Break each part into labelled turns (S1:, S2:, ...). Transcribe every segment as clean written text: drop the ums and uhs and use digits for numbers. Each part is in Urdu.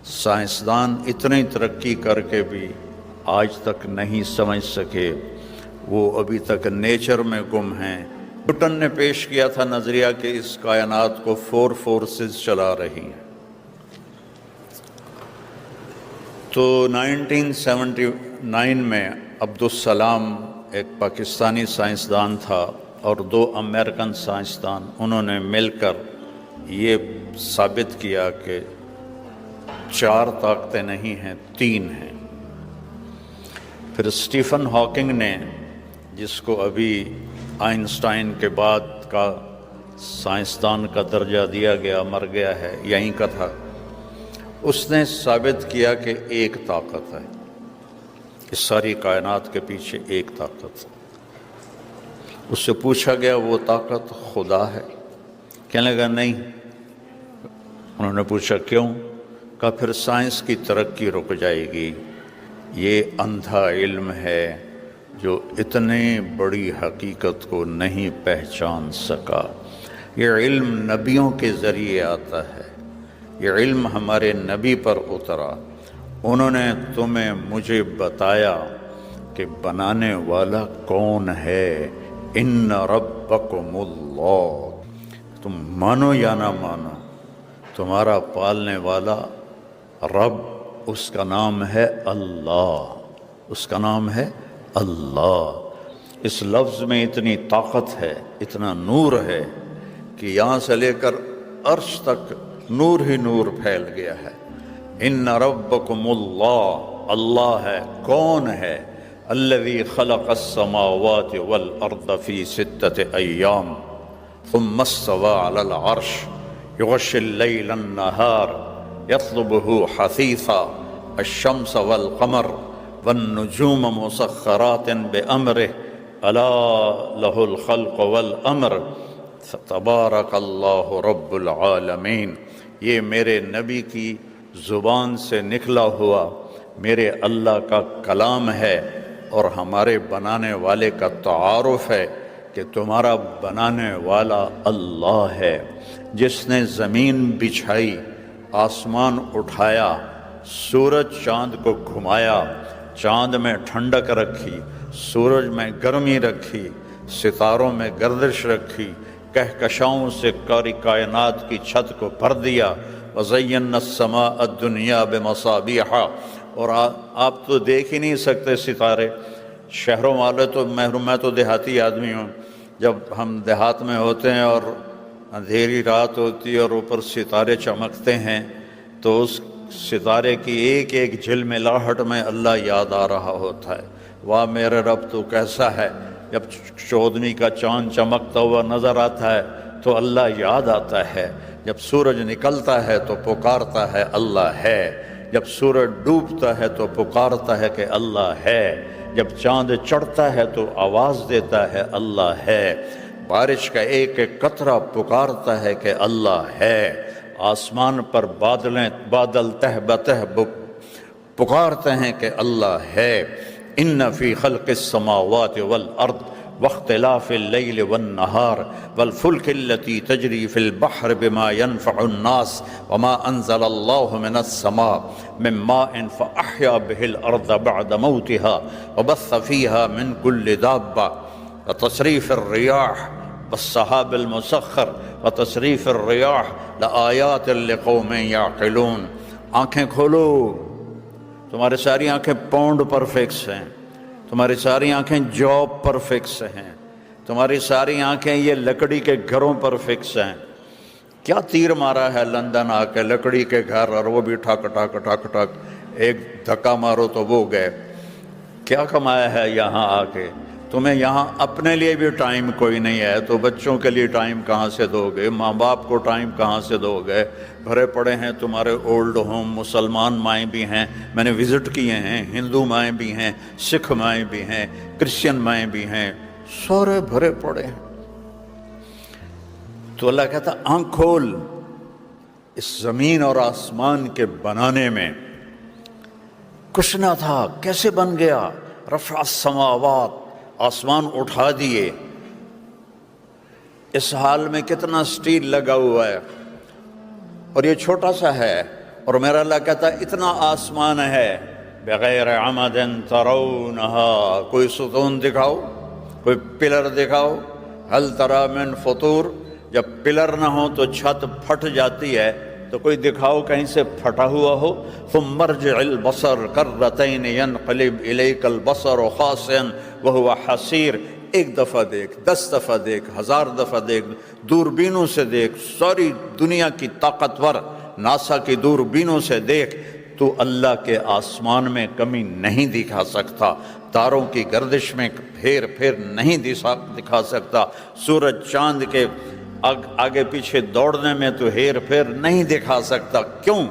S1: سائنسدان اتنی ترقی کر کے بھی آج تک نہیں سمجھ سکے، وہ ابھی تک نیچر میں گم ہیں۔ نیوٹن نے پیش کیا تھا نظریہ کہ اس کائنات کو 4 فورسز چلا رہی ہیں۔ تو 1979 میں عبدالسلام ایک پاکستانی سائنسدان تھا اور 2 امریکن سائنسدان، انہوں نے مل کر یہ ثابت کیا کہ 4 طاقتیں نہیں ہیں، 3 ہیں۔ پھر اسٹیفن ہاکنگ نے، جس کو ابھی آئنسٹائن کے بعد کا سائنسدان کا درجہ دیا گیا، مر گیا ہے، یہیں کا تھا، اس نے ثابت کیا کہ ایک طاقت ہے، اس ساری کائنات کے پیچھے ایک طاقت ہے۔ اس سے پوچھا گیا وہ طاقت خدا ہے؟ کہنے لگا نہیں۔ انہوں نے پوچھا کیوں؟ کہا پھر سائنس کی ترقی رک جائے گی، یہ اندھا علم ہے جو اتنی بڑی حقیقت کو نہیں پہچان سکا۔ یہ علم نبیوں کے ذریعے آتا ہے، یہ علم ہمارے نبی پر اترا، انہوں نے تمہیں مجھے بتایا کہ بنانے والا کون ہے۔ ان ربکم اللہ، تم مانو یا نہ مانو، تمہارا پالنے والا رب، اس کا نام ہے اللہ، اس کا نام ہے اللہ۔ اس لفظ میں اتنی طاقت ہے، اتنا نور ہے کہ یہاں سے لے کر عرش تک نور ہی نور پھیل گیا ہے۔ ان ربکم اللہ، اللہ ہے، کون ہے؟ الذی خلق السماوات والارض فی 6 ایام ثم استوى علی العرش یغشی اللیل النہار یطلبہ حثیثا الشمس والقمر والنجوم مسخرات بأمرہ الا لہ الخلق والامر تبارک اللہ رب العالمین۔ یہ میرے نبی کی زبان سے نکلا ہوا میرے اللہ کا کلام ہے اور ہمارے بنانے والے کا تعارف ہے کہ تمہارا بنانے والا اللہ ہے، جس نے زمین بچھائی، آسمان اٹھایا، سورج چاند کو گھمایا، چاند میں ٹھنڈک رکھی، سورج میں گرمی رکھی، ستاروں میں گردش رکھی، کہکشاؤں سے کاری کائنات کی چھت کو بھر دیا۔ وَزَيَّنَّا السَّمَاءَ الدُّنْيَا بِمَصَابِيحَ، اور آپ تو دیکھ ہی نہیں سکتے ستارے، شہروں والے تو محروم، میں تو دیہاتی آدمی ہوں، جب ہم دیہات میں ہوتے ہیں اور اندھیری رات ہوتی ہے اور اوپر ستارے چمکتے ہیں تو اس ستارے کی ایک ایک جھلملاہٹ میں اللہ یاد آ رہا ہوتا ہے۔ واہ میرے رب تو کیسا ہے! جب 14ویں کا چاند چمکتا ہوا نظر آتا ہے تو اللہ یاد آتا ہے، جب سورج نکلتا ہے تو پکارتا ہے اللہ ہے، جب سورج ڈوبتا ہے تو پکارتا ہے کہ اللہ ہے، جب چاند چڑھتا ہے تو آواز دیتا ہے اللہ ہے، بارش کا ایک ایک قطرہ پکارتا ہے کہ اللہ ہے، آسمان پر بادل تہ بتہ پکارتے ہیں کہ اللہ ہے۔ ان فی خلق السماوات والارض واختلاف اللیل والنہار والفلک التي تجری فی البحر بما ينفع الناس وما انزل اللہ من السماء من ماء فاحیا به الارض بعد موتها وبث فیها من کل دابہ وتصریف الریاح والسحاب المسخر وتصریف الریاح لآیات لقوم یعقلون۔ آنکھیں کھولو، تمہاری ساری آنکھیں پونڈ پر فکس ہیں، تمہاری ساری آنکھیں جاب پر فکس ہیں، تمہاری ساری آنکھیں یہ لکڑی کے گھروں پر فکس ہیں۔ کیا تیر مارا ہے لندن آ کے لکڑی کے گھر، اور وہ بھی ٹھک ٹھک ٹھک ٹھک، ایک دھکا مارو تو وہ گئے۔ کیا کمایا ہے یہاں آ کے؟ تمہیں یہاں اپنے لیے بھی ٹائم کوئی نہیں ہے تو بچوں کے لیے ٹائم کہاں سے دو گے؟ ماں باپ کو ٹائم کہاں سے دو گے؟ بھرے پڑے ہیں تمہارے اولڈ ہوم، مسلمان مائیں بھی ہیں، میں نے وزٹ کیے ہیں، ہندو مائیں بھی ہیں، سکھ مائیں بھی ہیں، کرسچن مائیں بھی ہیں، سارے بھرے پڑے ہیں۔ تو اللہ کہتا آنکھ کھول، اس زمین اور آسمان کے بنانے میں کچھ نہ تھا، کیسے بن گیا؟ رفع السماوات، آسمان اٹھا دیے، اس حال میں کتنا سٹیل لگا ہوا ہے اور یہ چھوٹا سا ہے، اور میرا اللہ کہتا ہے اتنا آسمان ہے بغیر عمد ترونہا، کوئی ستون دکھاؤ، کوئی پلر دکھاؤ، ہل تری من فطور، جب پلر نہ ہو تو چھت پھٹ جاتی ہے، تو کوئی دکھاؤ کہیں سے پھٹا ہوا ہو۔ ثم ارجع البصر کرتین ینقلب الیک البصر خاسئا وهو حسیر، ایک دفعہ دیکھ، 10 دفعہ دیکھ، 1000 دفعہ دیکھ، دوربینوں سے دیکھ، ساری دنیا کی طاقتور ناسا کی دوربینوں سے دیکھ، تو اللہ کے آسمان میں کمی نہیں دکھا سکتا، تاروں کی گردش میں پھیر پھیر نہیں دکھا سکتا، سورج چاند کے آگے پیچھے دوڑنے میں تو ہیر پھیر نہیں دکھا سکتا۔ کیوں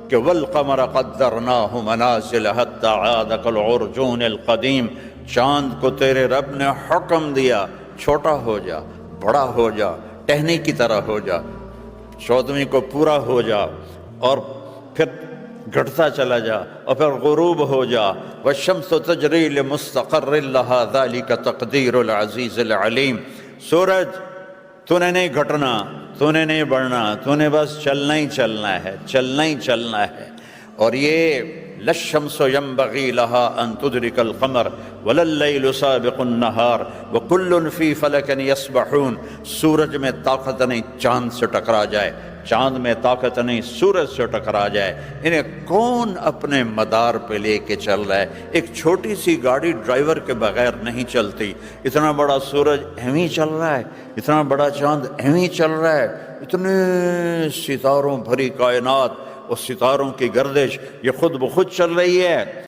S1: کہ والقمر قدرناہ منازل حتی عاد کالعرجون القدیم، چاند کو تیرے رب نے حکم دیا چھوٹا ہو جا، بڑا ہو جا، ٹہنی کی طرح ہو جا، 14ویں کو پورا ہو جا، اور پھر گھٹتا چلا جا، اور پھر غروب ہو جا۔ والشمس تجری لمستقر لہا ذلک تقدیر العزیز العلیم، سورج تو نے نہیں گھٹنا، تو نے نہیں بڑھنا، تو نے بس چلنا ہی چلنا ہے، چلنا ہی چلنا ہے۔ اور یہ للشمس ينبغي لها ان تدرك القمر ولا الليل سابق النهار وكل في فلك يسبحون، سورج میں طاقت نہیں چاند سے ٹکرا جائے، چاند میں طاقت نہیں سورج سے ٹکرا جائے، انہیں کون اپنے مدار پہ لے کے چل رہا ہے؟ ایک چھوٹی سی گاڑی ڈرائیور کے بغیر نہیں چلتی، اتنا بڑا سورج ایویں چل رہا ہے، اتنا بڑا چاند ایویں چل رہا ہے، اتنے ستاروں بھری کائنات اور ستاروں کی گردش یہ خود بخود چل رہی ہے۔